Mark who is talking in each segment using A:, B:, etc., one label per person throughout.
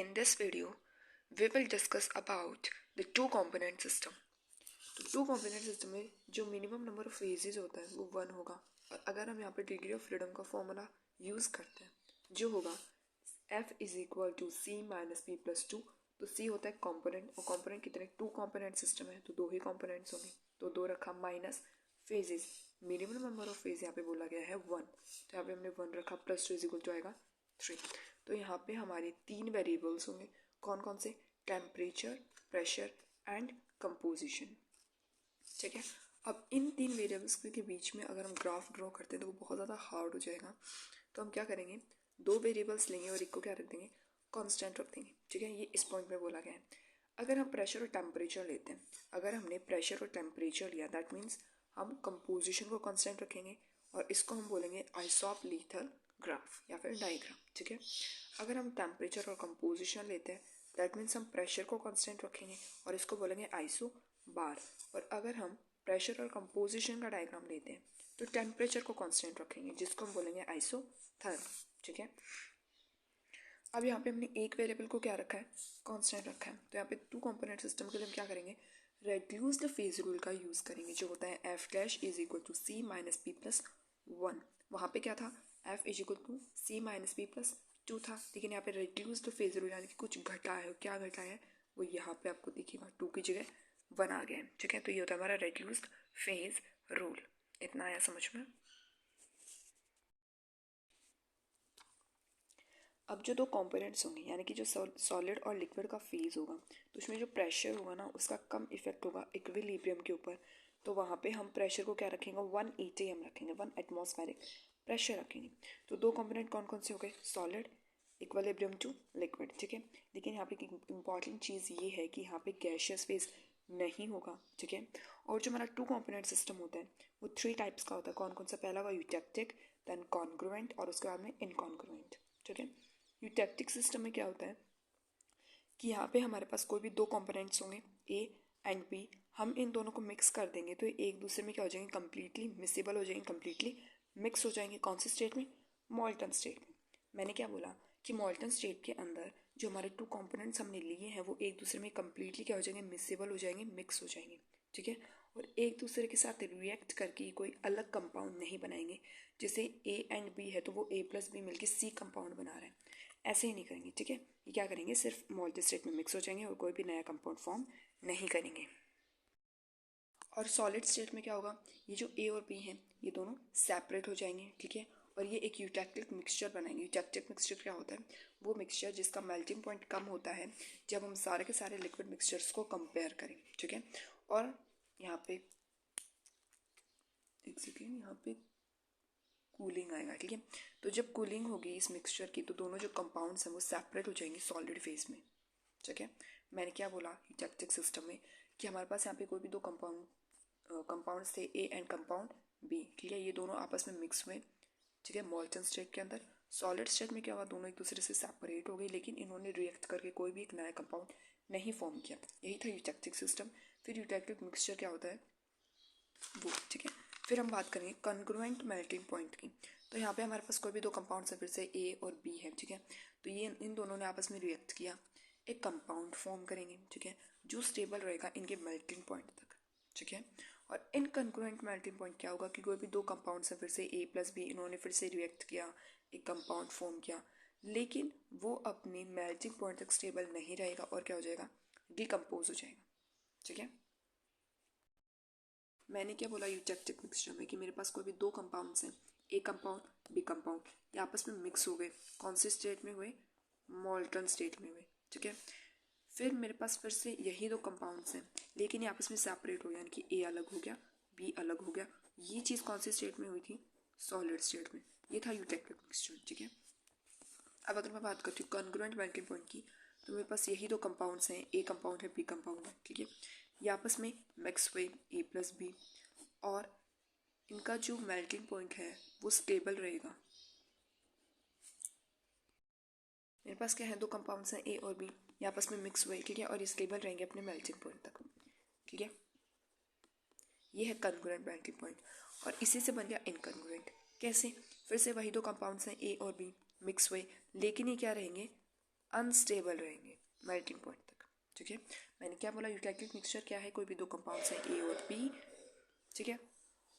A: In this video, we will discuss about the two component system. तो to component system में जो minimum number of phases होता है वो 1 होगा, और अगर हम यहाँ पे डिग्री ऑफ फ्रीडम का फॉर्मूला यूज़ करते हैं जो होगा F is equal to C minus P plus two. तो C होता है कॉम्पोनेंट, और कॉम्पोनेंट कितने, टू कॉम्पोनेंट सिस्टम है तो दो ही कॉम्पोनेंट्स होंगे, तो दो रखा minus phases. Minimum number of phase यहाँ पे बोला गया है 1, तो यहाँ पे हमने 1 रखा, plus two is equal to आएगा 3. तो यहाँ पे हमारे 3 वेरिएबल्स होंगे. कौन कौन से? Temperature, pressure and composition. ठीक है. अब इन 3 वेरिएबल्स के बीच में अगर हम ग्राफ ड्रॉ करते हैं तो वो बहुत ज़्यादा हार्ड हो जाएगा. तो हम क्या करेंगे, 2 वेरिएबल्स लेंगे और एक को क्या रख देंगे, कांस्टेंट रख देंगे. ठीक है, ये इस पॉइंट में बोला गया है. अगर हम प्रेशर और टेम्परेचर लेते हैं, अगर हमने प्रेशर और टेम्परेचर लिया दैट मीन्स हम कंपोजिशन को कांस्टेंट रखेंगे और इसको हम बोलेंगे आइसोप्लीथल ग्राफ या फिर डायग्राम. ठीक है. अगर हम टेम्परेचर और कंपोजिशन लेते हैं दैट मीन्स हम प्रेशर को कांस्टेंट रखेंगे और इसको बोलेंगे आइसो बार. और अगर हम प्रेशर और कंपोजिशन का डायग्राम लेते हैं तो टेम्परेचर को कांस्टेंट रखेंगे जिसको हम बोलेंगे आइसोथर्म. ठीक है. अब यहाँ पे हमने एक वेरिएबल को क्या रखा है, कांस्टेंट रखा है. तो यहाँ पे टू कंपोनेंट सिस्टम के लिए हम क्या करेंगे, रेड्यूस्ड फेज रूल का यूज़ करेंगे जो होता है F dash is equal to C minus P plus 1. वहाँ पे क्या था, F is equal to C minus P plus 2 था, लेकिन यहाँ पे रेड्यूस्ड फेज रूल यानी कि कुछ घटा है. क्या घटा है वो यहाँ पे आपको दिखेगा, 2 की जगह 1 आ गया है. ठीक है. तो ये होता है हमारा रेड्यूस्ड फेज रूल. इतना आया समझ में. अब जो दो कंपोनेंट्स होंगे यानी कि जो सॉलिड और लिक्विड का फेज होगा तो उसमें जो प्रेशर होगा ना उसका कम इफेक्ट होगा इक्विलिब्रियम के ऊपर. तो वहाँ पे हम प्रेशर को क्या रखेंगे, 1 atm रखेंगे, 1 एटमॉस्फेरिक प्रेशर रखेंगे. तो दो कंपोनेंट कौन कौन से हो गए, सॉलिड, इक्विलिब्रियम टू लिक्विड. ठीक है. लेकिन यहाँ पे एक इंपॉर्टेंट चीज़ ये है कि यहाँ पे गैशियस फेज नहीं होगा. ठीक है. और जो हमारा टू कंपोनेंट सिस्टम होता है वो 3 टाइप्स का होता है. कौन कौन सा, पहला हुआ यूटेक्टिक, देन कॉन्ग्रुएंट और उसके बाद में इनकॉन्ग्रुएंट. ठीक है. यूटेक्टिक सिस्टम में क्या होता है कि यहाँ पे हमारे पास कोई भी दो कंपोनेंट्स होंगे ए एंड बी, हम इन दोनों को मिक्स कर देंगे तो एक दूसरे में क्या हो जाएंगे, कंप्लीटली मिसेबल हो जाएंगे, कंप्लीटली मिक्स हो जाएंगे. कौन से स्टेट में, मॉल्टन स्टेट में. मैंने क्या बोला कि मॉल्टन स्टेट के अंदर जो हमारे टू कंपोनेंट्स हमने लिए हैं वो एक दूसरे में कंप्लीटली क्या हो जाएंगे, मिसेबल हो जाएंगे, मिक्स हो जाएंगे. ठीक है. और एक दूसरे के साथ रिएक्ट करके कोई अलग कंपाउंड नहीं बनाएंगे. जैसे ए एंड बी है तो वो ए प्लस बी मिलकर सी कंपाउंड बना रहे हैं, ऐसे ही नहीं करेंगे. ठीक है. ये क्या करेंगे, सिर्फ मॉल्टन स्टेट में मिक्स हो जाएंगे और कोई भी नया कंपाउंड फॉर्म नहीं करेंगे. और सॉलिड स्टेट में क्या होगा, ये जो ए और बी हैं ये दोनों सेपरेट हो जाएंगे. ठीक है. और ये एक यूटेक्टिक मिक्सचर बनाएंगे. यूटेक्टिक मिक्सचर क्या होता है, वो मिक्सचर जिसका मेल्टिंग पॉइंट कम होता है जब हम सारे के सारे लिक्विड मिक्सचर्स को कंपेयर करें. ठीक है. और यहाँ पे एक सेकेंड, यहाँ पे कूलिंग आएगा. ठीक है. तो जब कूलिंग होगी इस मिक्सचर की तो दोनों जो कंपाउंड्स हैं वो सेपरेट हो जाएंगे सॉलिड फेज में. ठीक है. मैंने क्या बोला यूटेक्टिक सिस्टम में कि हमारे पास यहाँ पे कोई भी दो कंपाउंड थे ए एंड कंपाउंड बी. ठीक है. ये दोनों आपस में मिक्स हुए. ठीक है. मॉल्टन स्टेट के अंदर. सॉलिड स्टेट में क्या हुआ, दोनों एक दूसरे से सेपरेट हो गए लेकिन इन्होंने रिएक्ट करके कोई भी एक नया कंपाउंड नहीं फॉर्म किया. यही था यूटेक्टिक सिस्टम. फिर यूटेक्टिक मिक्सचर क्या होता है वो. ठीक है. फिर हम बात करेंगे कॉन्ग्रुएंट मेल्टिंग पॉइंट की. तो यहाँ पे हमारे पास कोई भी दो कंपाउंड्स है, फिर से ए और बी है. ठीक है. तो ये इन दोनों ने आपस में रिएक्ट किया, एक कंपाउंड फॉर्म करेंगे. ठीक है. जो स्टेबल रहेगा इनके मेल्टिंग पॉइंट तक. ठीक है. और इनकॉन्ग्रुएंट मेल्टिंग पॉइंट क्या होगा कि कोई भी दो कंपाउंड्स है, फिर से ए प्लस बी, इन्होंने फिर से रिएक्ट किया, एक कंपाउंड फॉर्म किया, लेकिन वो अपने मेल्टिंग पॉइंट तक स्टेबल नहीं रहेगा और क्या हो जाएगा, डिकम्पोज हो जाएगा. ठीक है. मैंने क्या बोला यूटेक्टिक मिक्सचर में कि मेरे पास कोई भी दो कंपाउंड्स हैं, ए कंपाउंड बी कंपाउंड, ये आपस में मिक्स हो गए. कौन से स्टेट में हुए, मॉल्टन स्टेट में हुए. ठीक है. फिर मेरे पास फिर से यही दो कंपाउंड्स हैं लेकिन ये आपस में सेपरेट हो गया, यानी कि ए अलग हो गया, बी अलग हो गया. ये चीज़ कौन सी स्टेट में हुई थी, सॉलिड स्टेट में. ये था यूटेक्टिक मिक्सचर. ठीक है. अब अगर मैं बात करती हूँ कॉन्ग्रुएंट मेल्टिंग पॉइंट की तो मेरे पास यही दो कंपाउंड्स हैं, ए कंपाउंड है बी कंपाउंड है. ठीक है. ये आपस में मिक्स हुए, ए प्लस बी, और इनका जो मेल्टिंग पॉइंट है वो स्टेबल रहेगा. मेरे पास क्या है, दो कंपाउंड्स हैं ए और बी, ये आपस में मिक्स हुए. ठीक है. और ये स्टेबल रहेंगे अपने मेल्टिंग पॉइंट तक. ठीक है. ये है कॉन्ग्रुएंट मेल्टिंग पॉइंट. और इसी से बन गया इनकॉन्ग्रुएंट. कैसे, फिर से वही दो कंपाउंड्स हैं ए और बी, मिक्स हुए लेकिन ये क्या रहेंगे, अनस्टेबल रहेंगे मेल्टिंग पॉइंट तक। ठीक है, मैंने क्या बोला, यूटिलाइटिक मिक्सचर क्या है, कोई भी दो कंपाउंड्स हैं ए और बी। ठीक है,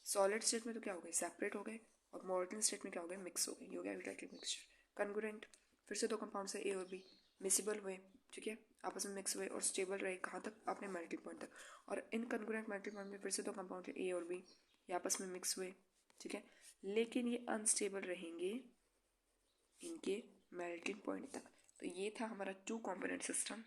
A: सॉलिड स्टेट में तो क्या हो गए, सेपरेट हो गए, और मॉलिक्यूलर स्टेट में क्या हो गए, मिक्स हो गए, ये हो गया यूटिलाइटिक मिक्सचर। कन्ग्रुएंट, फिर से दो कंपाउंड्स है ए और बी, मिसिबल हुए, ठीक है, आपस में मिक्स हुए और स्टेबल रहे, कहाँ तक, अपने मेल्टिंग पॉइंट तक। और इनकन्ग्रुएंट मेल्टिंग पॉइंट में फिर से दो कंपाउंड है ए और बी, ये आपस में मिक्स हुए, ठीक है, लेकिन ये अनस्टेबल रहेंगे इनके मेल्टिंग पॉइंट तक। तो ये था हमारा two component system.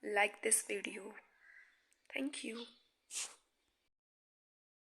A: Like this video. Thank you.